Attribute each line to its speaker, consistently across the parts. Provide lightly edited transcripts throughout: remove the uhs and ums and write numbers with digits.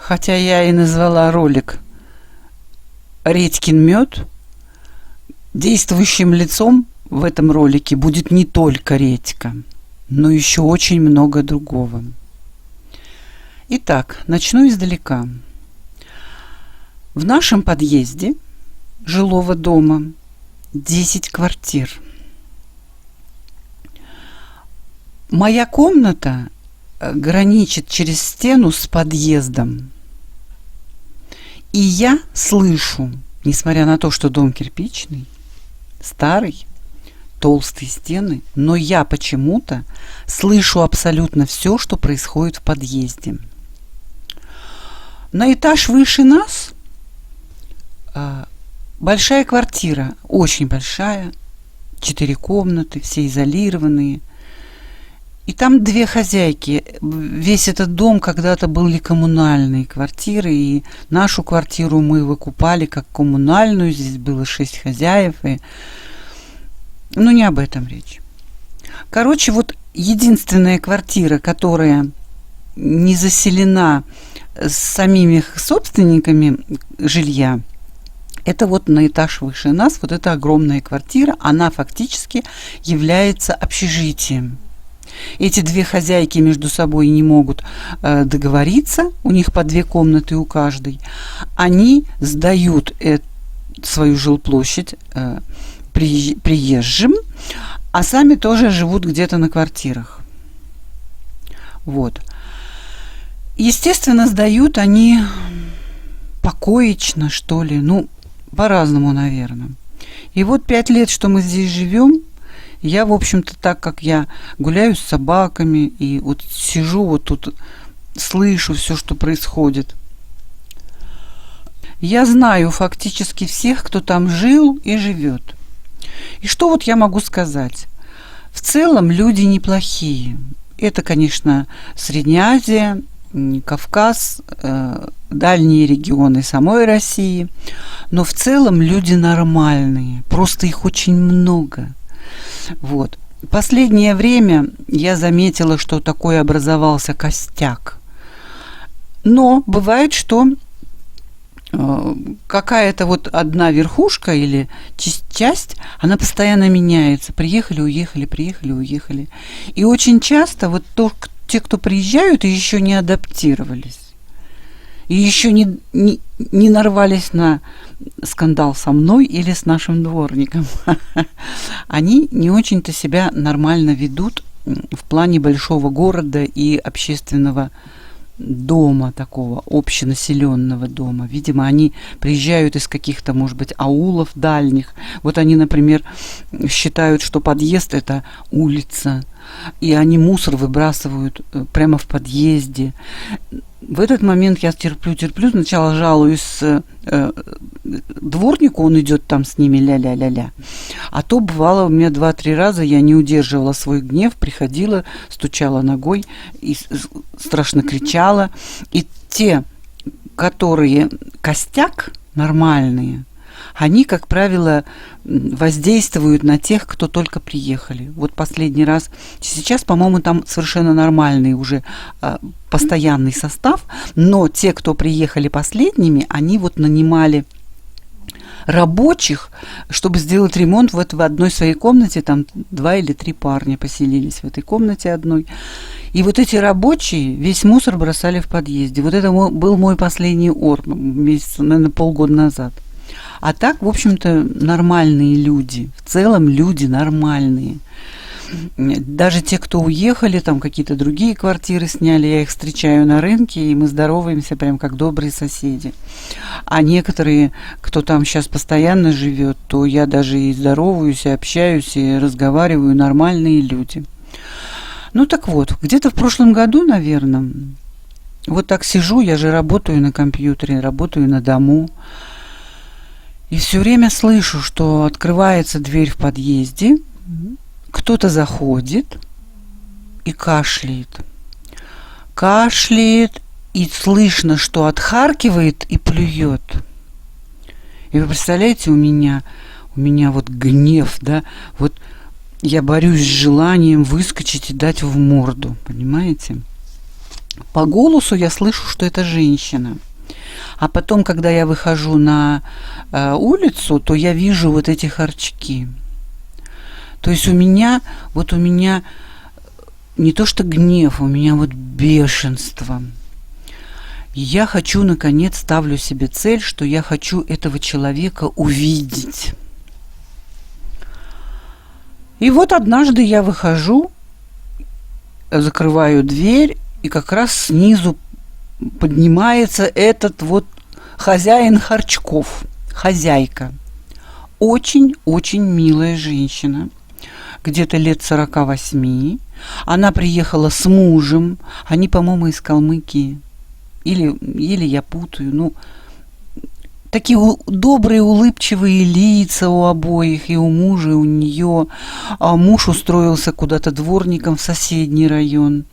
Speaker 1: хотя я и назвала ролик «Редькин мед», действующим лицом в этом ролике будет не только редька, но еще очень много другого. Итак, начну издалека. В нашем подъезде жилого дома 10 квартир. Моя комната граничит через стену с подъездом. И я слышу, несмотря на то, что дом кирпичный, старый, толстые стены, но я почему-то слышу абсолютно все, что происходит в подъезде. На этаж выше нас большая квартира, очень большая, 4 комнаты, все изолированные. И там 2 хозяйки. Весь этот дом когда-то были коммунальные квартиры, и нашу квартиру мы выкупали как коммунальную. Здесь было 6 хозяев. Но не об этом речь. Короче, вот единственная квартира, которая не заселена самими собственниками жилья, это вот на этаж выше нас, вот эта огромная квартира, она фактически является общежитием. Эти 2 хозяйки между собой не могут договориться, у них по 2 комнаты у каждой. Они сдают свою жилплощадь приезжим, а сами тоже живут где-то на квартирах. Вот. Естественно, сдают они покоечно, что ли, по-разному, наверное. И вот 5 лет, что мы здесь живем, я, в общем-то, так как я гуляю с собаками и вот сижу вот тут, слышу все, что происходит, я знаю фактически всех, кто там жил и живет. И что вот я могу сказать? В целом люди неплохие. Это, конечно, Средняя Азия, Кавказ, дальние регионы самой России. Но в целом люди нормальные. Просто их очень много. Вот. Последнее время я заметила, что такой образовался костяк. Но бывает, что какая-то вот одна верхушка или часть, она постоянно меняется. Приехали, уехали, приехали, уехали. И очень часто вот те, кто приезжают и еще не адаптировались, и еще не нарвались на скандал со мной или с нашим дворником, они не очень-то себя нормально ведут в плане большого города и общественного дома, такого общенаселенного дома. Видимо, они приезжают из каких-то, может быть, аулов дальних. Вот они, например, считают, что подъезд – это улица, и они мусор выбрасывают прямо в подъезде. В этот момент я терплю. Сначала жалуюсь дворнику, он идет там с ними ля-ля-ля-ля. А то бывало у меня 2-3 раза, я не удерживала свой гнев, приходила, стучала ногой и страшно кричала. И те, которые костяк, нормальные, они, как правило, воздействуют на тех, кто только приехали. Вот последний раз, сейчас, по-моему, там совершенно нормальный уже постоянный состав, но те, кто приехали последними, они вот нанимали рабочих, чтобы сделать ремонт в одной своей комнате, там 2 или 3 парня поселились в этой комнате одной. И вот эти рабочие весь мусор бросали в подъезде. Вот это был мой последний месяц, наверное, полгода назад. А так, в общем-то, нормальные люди. В целом люди нормальные. Даже те, кто уехали, там какие-то другие квартиры сняли, я их встречаю на рынке, и мы здороваемся прям как добрые соседи. А некоторые, кто там сейчас постоянно живет, то я даже и здороваюсь, и общаюсь, и разговариваю, нормальные люди. Ну так вот, где-то в прошлом году, наверное, вот так сижу, я же работаю на компьютере, работаю на дому, и все время слышу, что открывается дверь в подъезде, кто-то заходит и кашляет. Кашляет, и слышно, что отхаркивает и плюет. И вы представляете, у меня вот гнев, да, вот я борюсь с желанием выскочить и дать в морду, понимаете? По голосу я слышу, что это женщина. А потом, когда я выхожу на улицу, то я вижу вот эти харчки. То есть у меня не то что гнев, у меня вот бешенство. И я хочу, наконец, ставлю себе цель, что я хочу этого человека увидеть. И вот однажды я выхожу, закрываю дверь, и как раз снизу поднимается этот вот хозяин харчков, хозяйка. Очень-очень милая женщина, где-то лет 48. Она приехала с мужем, они, по-моему, из Калмыкии. Или я путаю, ну, такие добрые, улыбчивые лица у обоих, и у мужа, и у нее. А муж устроился куда-то дворником в соседний район.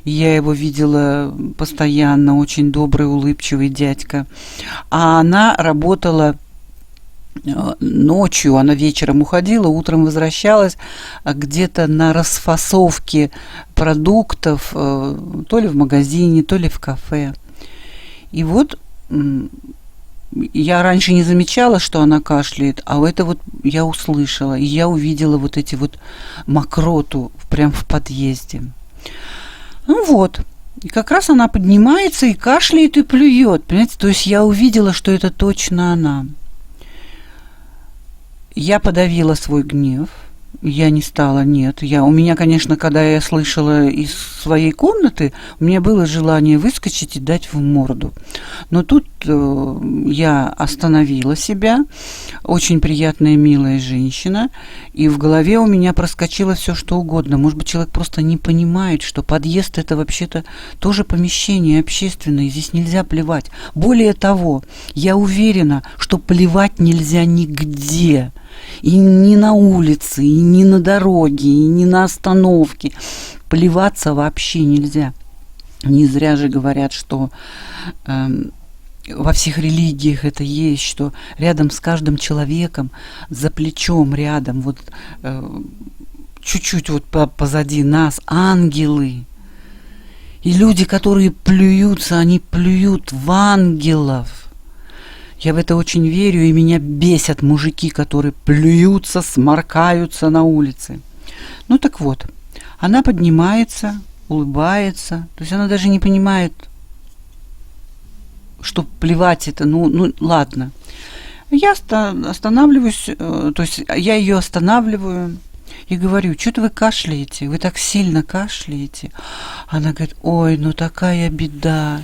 Speaker 1: Я его видела постоянно, очень добрый, улыбчивый дядька. А она работала ночью, она вечером уходила, утром возвращалась где-то на расфасовке продуктов, то ли в магазине, то ли в кафе. И вот я раньше не замечала, что она кашляет, а это вот я услышала, и я увидела вот эти вот мокроту прям в подъезде. Ну вот, и как раз она поднимается и кашляет, и плюет, понимаете? То есть я увидела, что это точно она. Я подавила свой гнев, я не стала, нет. У меня, конечно, когда я слышала из своей комнаты, у меня было желание выскочить и дать в морду. Но тут я остановила себя, очень приятная, милая женщина, и в голове у меня проскочило все, что угодно. Может быть, человек просто не понимает, что подъезд – это вообще-то тоже помещение общественное, здесь нельзя плевать. Более того, я уверена, что плевать нельзя нигде. И не на улице, и не на дороге, и не на остановке. Плеваться вообще нельзя. Не зря же говорят, что во всех религиях это есть, что рядом с каждым человеком, за плечом рядом, вот чуть-чуть вот позади нас ангелы. И люди, которые плюются, они плюют в ангелов. Я в это очень верю, и меня бесят мужики, которые плюются, сморкаются на улице. Ну так вот, она поднимается, улыбается, то есть она даже не понимает, что плевать это, ну ладно. Я останавливаюсь, то есть я ее останавливаю и говорю: что-то вы кашляете, вы так сильно кашляете. Она говорит: ой, ну такая беда.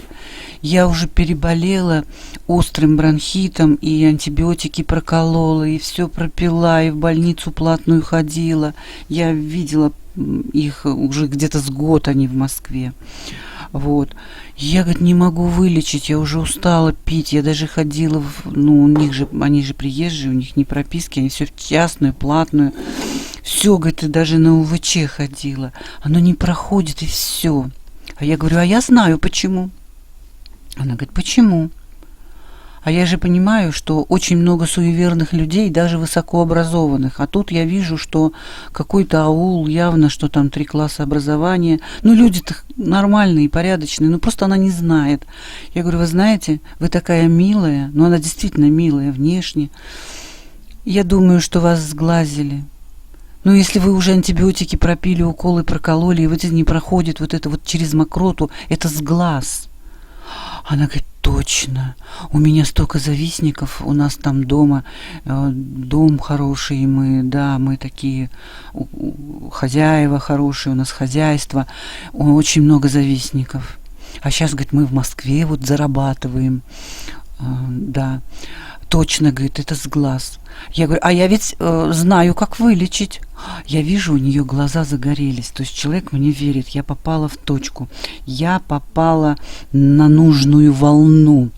Speaker 1: Я уже переболела острым бронхитом, и антибиотики проколола, и все пропила, и в больницу платную ходила. Я видела их уже где-то с год, они в Москве. Вот. Я, говорит, не могу вылечить, я уже устала пить. Я даже ходила, у них же, они же приезжие, у них не прописки, они все в частную, платную. Все, говорит, и даже на УВЧ ходила. Оно не проходит, и все. А я говорю: а я знаю, почему. Она говорит: почему? А я же понимаю, что очень много суеверных людей, даже высокообразованных. А тут я вижу, что какой-то аул, явно, что там 3 класса образования. Ну, люди-то нормальные, порядочные, но просто она не знает. Я говорю: вы знаете, вы такая милая, но она действительно милая внешне. Я думаю, что вас сглазили. Ну, если вы уже антибиотики пропили, уколы прокололи, и вот это не проходит, вот это вот через мокроту, это сглаз. Она говорит: точно, у меня столько завистников, у нас там дома, дом хороший, мы такие хозяева хорошие, у нас хозяйство, очень много завистников. А сейчас, говорит, мы в Москве вот зарабатываем, да, точно, говорит, это сглаз. Я говорю: а я ведь знаю, как вылечить. Я вижу, у нее глаза загорелись. То есть человек мне верит, я попала в точку. Я попала на нужную волну.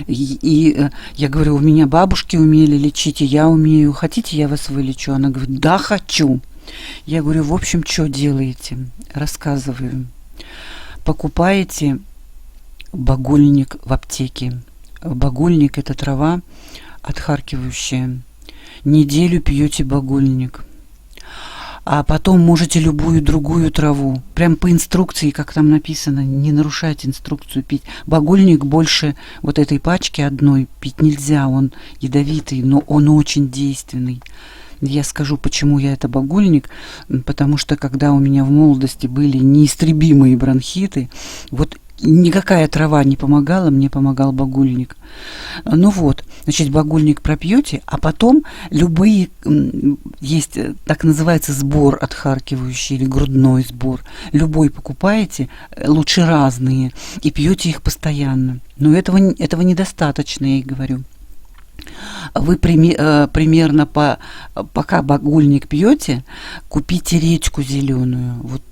Speaker 1: И я говорю: у меня бабушки умели лечить, и я умею. Хотите, я вас вылечу? Она говорит: да, хочу. Я говорю: в общем, что делаете? Рассказываю. Покупаете багульник в аптеке. Багульник – это трава отхаркивающая. Неделю пьете багульник. А потом можете любую другую траву. Прям по инструкции, как там написано, не нарушайте инструкцию пить. Багульник больше вот этой пачки одной пить нельзя, он ядовитый, но он очень действенный. Я скажу, почему я это багульник, потому что когда у меня в молодости были неистребимые бронхиты, вот никакая трава не помогала, мне помогал багульник. Ну вот, значит, багульник пропьете, а потом любые, есть так называется сбор отхаркивающий или грудной сбор, любой покупаете, лучше разные, и пьете их постоянно. Но этого недостаточно, я и говорю. Вы примерно пока багульник пьете, купите редьку зеленую, вот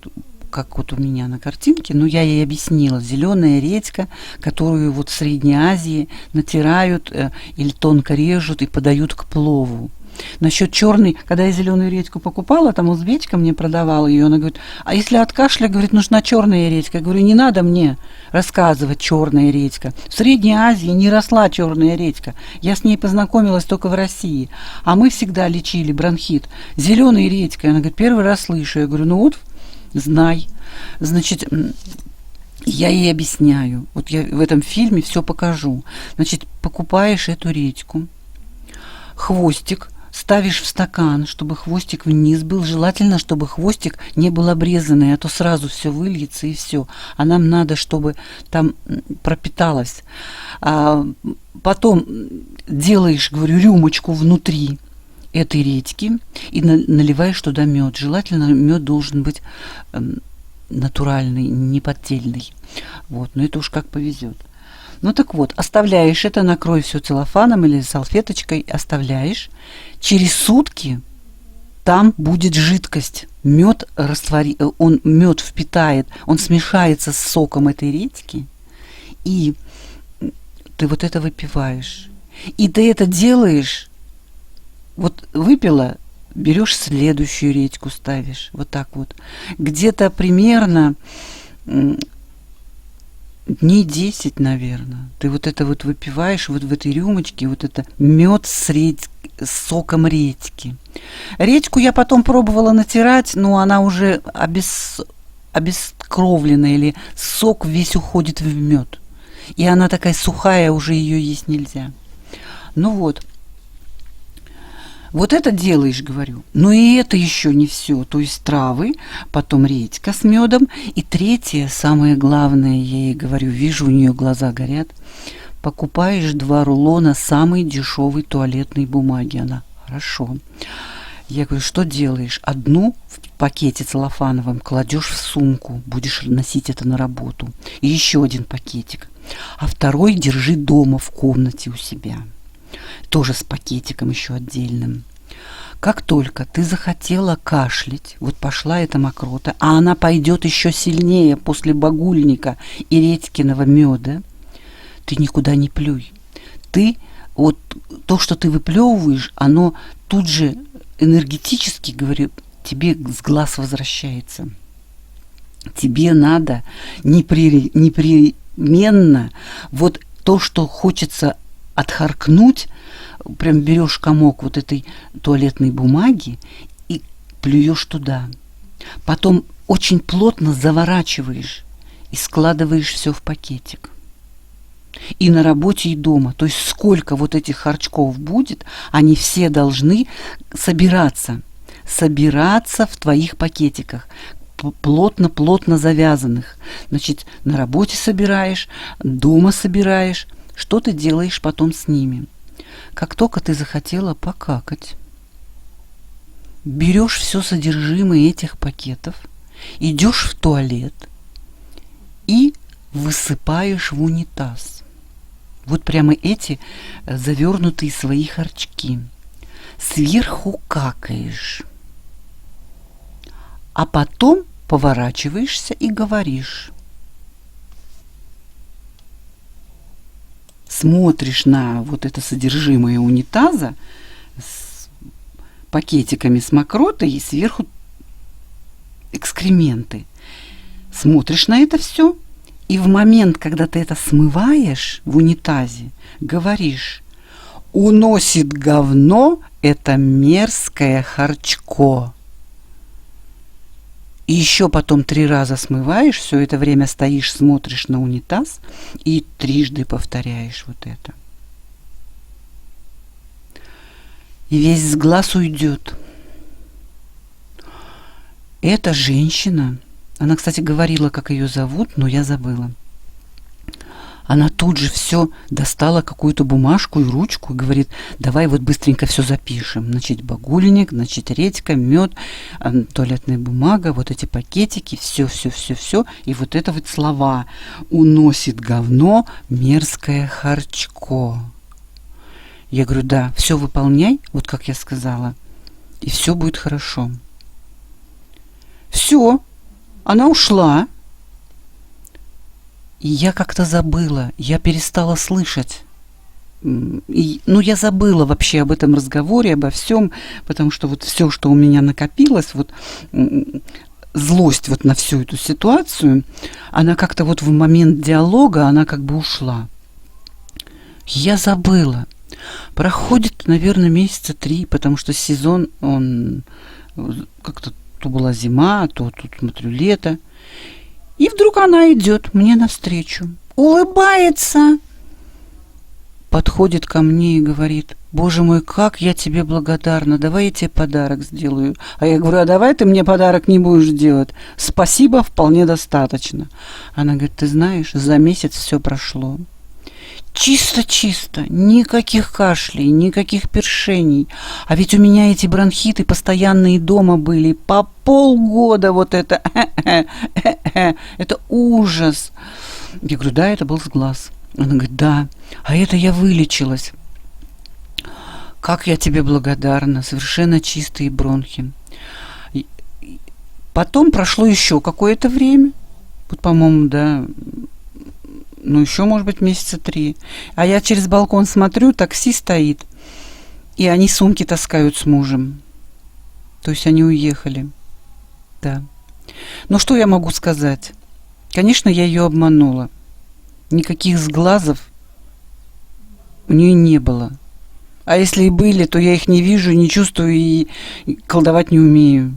Speaker 1: как вот у меня на картинке, но я ей объяснила, зеленая редька, которую вот в Средней Азии натирают или тонко режут и подают к плову. Насчет черной, когда я зеленую редьку покупала, там узбечка мне продавала ее, она говорит, а если от кашля, говорит, нужна черная редька. Я говорю, не надо мне рассказывать черная редька. В Средней Азии не росла черная редька. Я с ней познакомилась только в России. А мы всегда лечили бронхит зеленой редькой. Она говорит, первый раз слышу. Я говорю, ну вот, знай. Значит, я ей объясняю. Вот я в этом фильме все покажу. Значит, покупаешь эту редьку, хвостик ставишь в стакан, чтобы хвостик вниз был. Желательно, чтобы хвостик не был обрезанный, а то сразу все выльется и все. А нам надо, чтобы там пропиталось. Потом делаешь, говорю, рюмочку внутри этой редьки и наливаешь туда мед. Желательно мед должен быть натуральный, не поддельный. Вот, но это уж как повезет. Ну так вот, оставляешь это, накрой все целлофаном или салфеточкой, оставляешь. Через сутки там будет жидкость. Мед мед впитает, он смешается с соком этой редьки, и ты вот это выпиваешь. И ты это делаешь, вот выпила, берешь следующую редьку, ставишь, вот так вот. Где-то примерно дней 10, наверное. Ты вот это вот выпиваешь вот в этой рюмочке, вот это мед с соком редьки. Редьку я потом пробовала натирать, но она уже обескровлена, или сок весь уходит в мед. И она такая сухая, уже ее есть нельзя. Ну вот. Вот это делаешь, говорю. Но и это еще не все. То есть травы, потом редька с медом. И третье, самое главное, я ей говорю, вижу, у нее глаза горят. Покупаешь 2 рулона самой дешевой туалетной бумаги. Она, хорошо. Я говорю, что делаешь? Одну в пакете целлофановом кладешь в сумку, будешь носить это на работу. И еще один пакетик. А второй держи дома в комнате у себя. Тоже с пакетиком еще отдельным. Как только ты захотела кашлять, вот пошла эта мокрота, а она пойдет еще сильнее после багульника и редькиного меда, ты никуда не плюй. Ты, вот то, что ты выплевываешь, оно тут же энергетически, говорю, тебе с глаз возвращается. Тебе надо непременно вот то, что хочется отхаркнуть, прям берешь комок вот этой туалетной бумаги и плюешь туда. Потом очень плотно заворачиваешь и складываешь все в пакетик. И на работе, и дома. То есть сколько вот этих харчков будет, они все должны собираться в твоих пакетиках, плотно завязанных. Значит, на работе собираешь, дома собираешь. Что ты делаешь потом с ними? Как только ты захотела покакать, берешь все содержимое этих пакетов, идешь в туалет и высыпаешь в унитаз. Вот прямо эти завернутые свои харчки. Сверху какаешь. А потом поворачиваешься и говоришь. Смотришь на вот это содержимое унитаза с пакетиками с мокротой и сверху экскременты. Смотришь на это все, и в момент, когда ты это смываешь в унитазе, говоришь: «Уносит говно это мерзкое харчко». И еще потом 3 раза смываешь, все это время стоишь, смотришь на унитаз и трижды повторяешь вот это. И весь с глаз уйдет. Эта женщина, она, кстати, говорила, как ее зовут, но я забыла. Она тут же все достала, какую-то бумажку и ручку, и говорит: давай вот быстренько все запишем. Значит, багульник, значит, редька, мед, туалетная бумага, вот эти пакетики, все. И вот это вот слова: уносит говно мерзкое харчко. Я говорю: да, все выполняй, вот как я сказала, и все будет хорошо. Все, она ушла. И я как-то забыла, я перестала слышать. Я забыла вообще об этом разговоре, обо всем, потому что вот все, что у меня накопилось, вот злость вот на всю эту ситуацию, она как-то вот в момент диалога, она как бы ушла. Я забыла. Проходит, наверное, месяца 3, потому что сезон, он как-то то была зима, то тут, смотрю, лето. И вдруг она идет мне навстречу, улыбается, подходит ко мне и говорит: боже мой, как я тебе благодарна, давай я тебе подарок сделаю. А я говорю: а давай ты мне подарок не будешь делать, спасибо, вполне достаточно. Она говорит: ты знаешь, за месяц все прошло. Чисто-чисто, никаких кашлей, никаких першений. А ведь у меня эти бронхиты постоянные дома были, по полгода вот это, это ужас. Я говорю: да, это был сглаз. Она говорит: да, а это я вылечилась. Как я тебе благодарна, совершенно чистые бронхи. Потом прошло еще какое-то время, вот, по-моему, да, еще, может быть, месяца 3. А я через балкон смотрю, такси стоит, и они сумки таскают с мужем. То есть они уехали. Да. Но что я могу сказать? Конечно, я ее обманула. Никаких сглазов у нее не было. А если и были, то я их не вижу, не чувствую и колдовать не умею.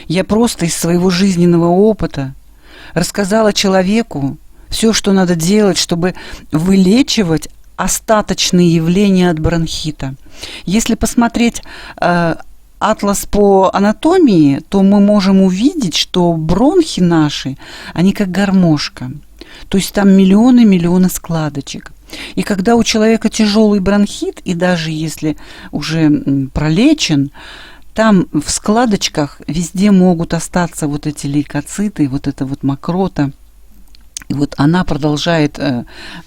Speaker 1: Я просто из своего жизненного опыта рассказала человеку все, что надо делать, чтобы вылечивать остаточные явления от бронхита. Если посмотреть атлас по анатомии, то мы можем увидеть, что бронхи наши, они как гармошка. То есть там миллионы складочек. И когда у человека тяжелый бронхит, и даже если уже пролечен, там в складочках везде могут остаться вот эти лейкоциты, вот эта вот мокрота. И вот она продолжает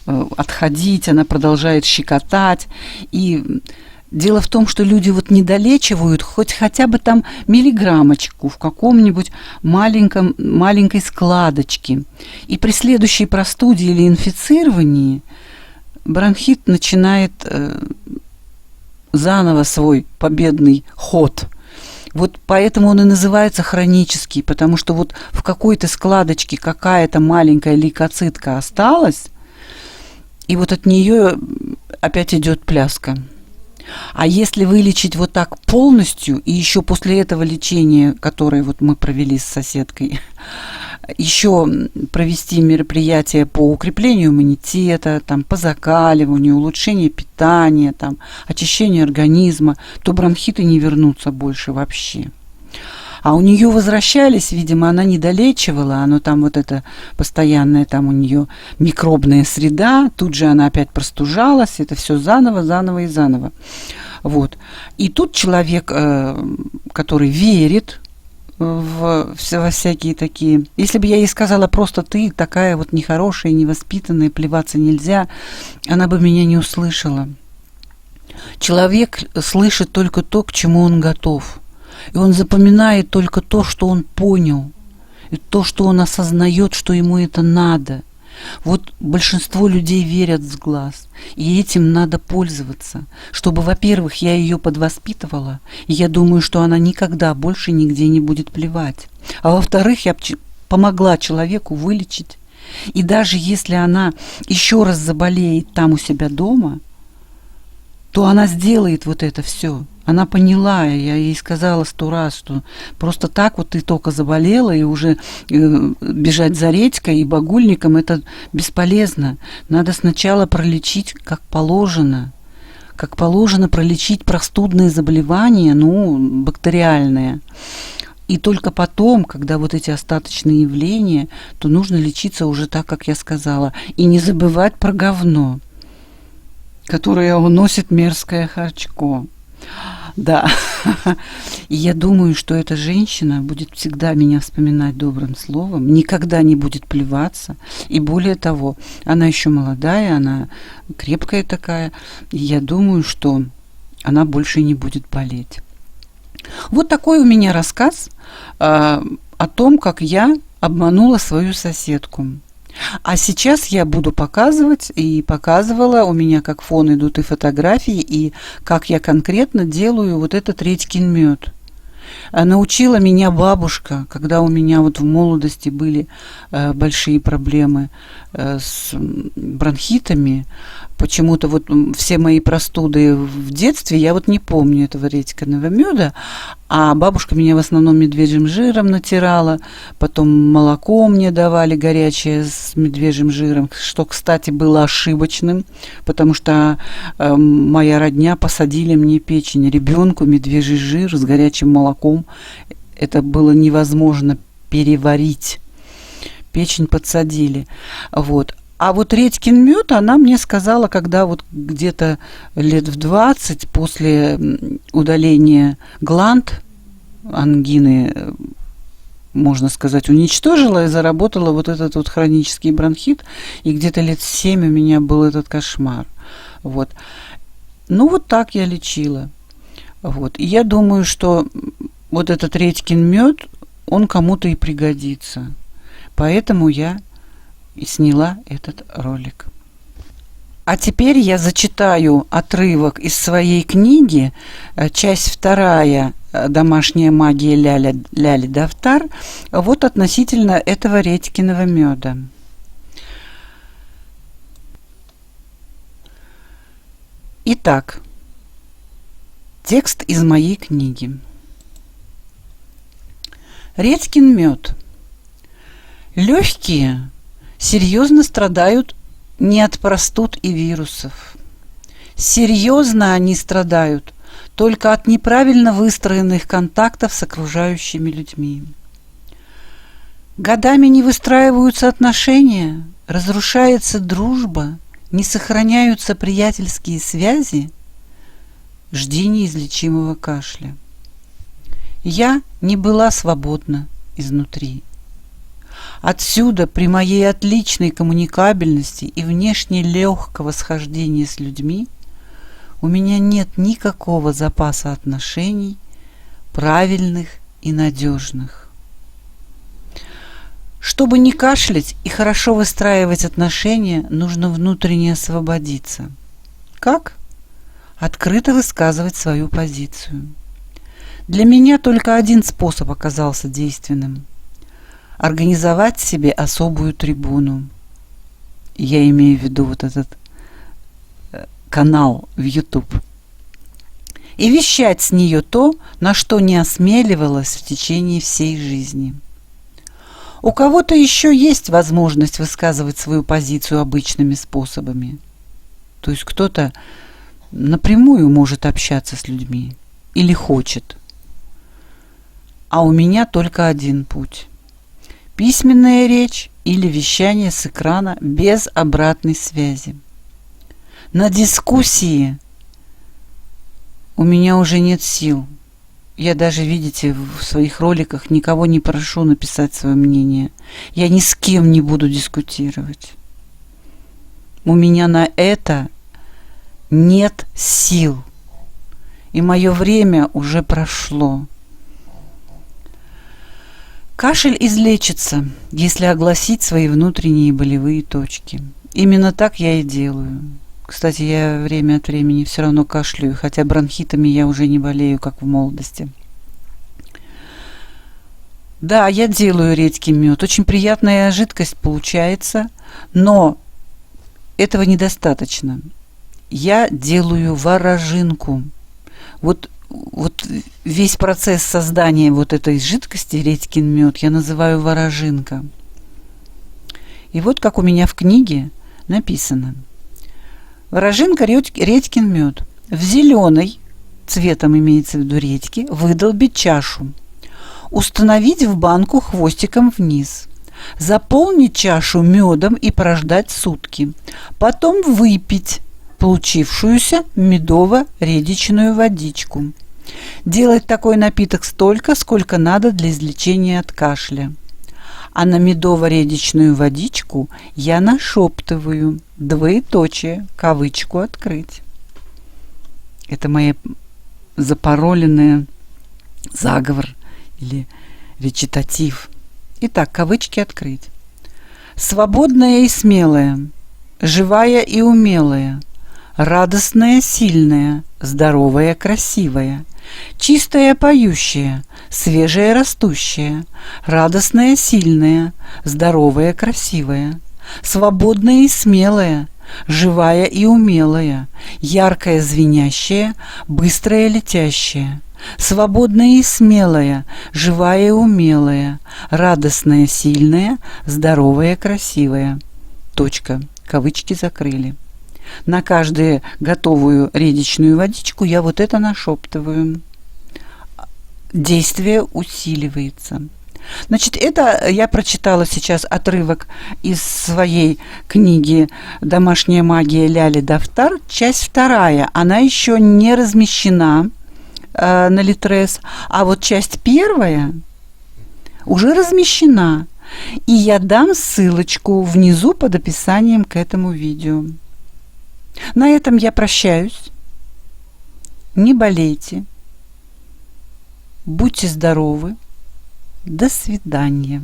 Speaker 1: отходить, она продолжает щекотать. И дело в том, что люди вот не долечивают хотя бы там миллиграммочку в каком-нибудь маленькой складочке. И при следующей простуде или инфицировании бронхит начинает заново свой победный ход. Вот поэтому он и называется хронический, потому что вот в какой-то складочке какая-то маленькая лейкоцитка осталась, и вот от нее опять идет пляска. А если вылечить вот так полностью, и еще после этого лечения, которое вот мы провели с соседкой, еще провести мероприятия по укреплению иммунитета, там, по закаливанию, улучшению питания, там, очищению организма, то бронхиты не вернутся больше вообще. А у нее возвращались, видимо, она не долечивала, оно там вот это постоянная там у нее микробная среда, тут же она опять простужалась, это все заново и заново. Вот. И тут человек, который верит во всякие такие. Если бы я ей сказала просто: ты такая вот нехорошая, невоспитанная, плеваться нельзя, она бы меня не услышала. Человек слышит только то, к чему он готов. И он запоминает только то, что он понял, и то, что он осознает, что ему это надо. Вот большинство людей верят в сглаз, и этим надо пользоваться, чтобы, во-первых, я ее подвоспитывала, и я думаю, что она никогда больше нигде не будет плевать. А во-вторых, я помогла человеку вылечить. И даже если она еще раз заболеет там у себя дома, то она сделает вот это все. Она поняла, я ей сказала 100 раз, что просто так вот ты только заболела, и уже бежать за редькой и багульником это бесполезно. Надо сначала пролечить как положено пролечить простудные заболевания, бактериальные. И только потом, когда вот эти остаточные явления, то нужно лечиться уже так, как я сказала. И не забывать про говно, которое уносит мерзкое харчко. Да, и я думаю, что эта женщина будет всегда меня вспоминать добрым словом, никогда не будет плеваться. И более того, она еще молодая, она крепкая такая, и я думаю, что она больше не будет болеть. Вот такой у меня рассказ о том, как я обманула свою соседку. А сейчас я буду показывать, и показывала, у меня как фон идут и фотографии, и как я конкретно делаю вот этот редькин мед. Научила меня бабушка, когда у меня вот в молодости были большие проблемы с бронхитами. Почему-то вот все мои простуды в детстве, я вот не помню этого редькиного меда, а бабушка меня в основном медвежьим жиром натирала, потом молоко мне давали горячее с медвежьим жиром, что, кстати, было ошибочным, потому что моя родня посадили мне печень, ребенку медвежий жир с горячим молоком, это было невозможно переварить, печень подсадили, вот. А вот редькин мед она мне сказала, когда вот где-то лет в 20 после удаления гланд, ангины, можно сказать, уничтожила и заработала вот этот вот хронический бронхит. И где-то лет 7 у меня был этот кошмар. Вот. Вот так я лечила. Вот. И я думаю, что вот этот редькин мед, он кому-то и пригодится. Поэтому я и сняла этот ролик. А теперь я зачитаю отрывок из своей книги, часть 2 «Домашняя магия Ляли Дафтар», вот относительно этого редькиного меда. Итак, текст из моей книги. Редькин мед. Легкие серьезно страдают не от простуд и вирусов. Серьезно они страдают только от неправильно выстроенных контактов с окружающими людьми. Годами не выстраиваются отношения, разрушается дружба, не сохраняются приятельские связи. Жди неизлечимого кашля. Я не была свободна изнутри. Отсюда при моей отличной коммуникабельности и внешне легкого схождения с людьми у меня нет никакого запаса отношений, правильных и надежных. Чтобы не кашлять и хорошо выстраивать отношения, нужно внутренне освободиться. Как? Открыто высказывать свою позицию. Для меня только один способ оказался действенным – организовать себе особую трибуну. Я имею в виду вот этот канал в YouTube. И вещать с нее то, на что не осмеливалась в течение всей жизни. У кого-то еще есть возможность высказывать свою позицию обычными способами. То есть кто-то напрямую может общаться с людьми или хочет. А у меня только один путь. Письменная речь или вещание с экрана без обратной связи. На дискуссии у меня уже нет сил. Я даже, видите, в своих роликах никого не прошу написать свое мнение. Я ни с кем не буду дискутировать. У меня на это нет сил. И мое время уже прошло. Кашель излечится, если огласить свои внутренние болевые точки. Именно так я и делаю. Кстати, я время от времени все равно кашляю, хотя бронхитами я уже не болею, как в молодости. Да, я делаю редький мед. Очень приятная жидкость получается, но этого недостаточно. Я делаю ворожинку. Вот вот весь процесс создания вот этой жидкости, редькин мед, я называю ворожинка. И вот как у меня в книге написано. Ворожинка, редькин мед. В зеленой, цветом имеется в виду редьки, выдолбить чашу. Установить в банку хвостиком вниз. Заполнить чашу медом и прождать сутки. Потом выпить получившуюся медово-редичную водичку. Делать такой напиток столько, сколько надо для излечения от кашля. А на медово-редичную водичку я нашептываю, двоеточие, кавычку открыть. Это моя запароленная заговор или речитатив. Итак, кавычки открыть. Свободная и смелая, живая и умелая, радостная, сильная, здоровая, красивая, чистая, поющая, свежая, растущая, радостная, сильная, здоровая, красивая, свободная и смелая, живая и умелая, яркая, звенящая, быстрая, летящая, свободная и смелая, живая и умелая, радостная, сильная, здоровая, красивая. Точка. Кавычки закрыли. На каждую готовую редичную водичку я вот это нашептываю. Действие усиливается. Значит, это я прочитала сейчас отрывок из своей книги «Домашняя магия Ляли Дафтар», часть 2. Она еще не размещена на Литрес, а вот часть 1 уже размещена. И я дам ссылочку внизу под описанием к этому видео. На этом я прощаюсь. Не болейте. Будьте здоровы. До свидания.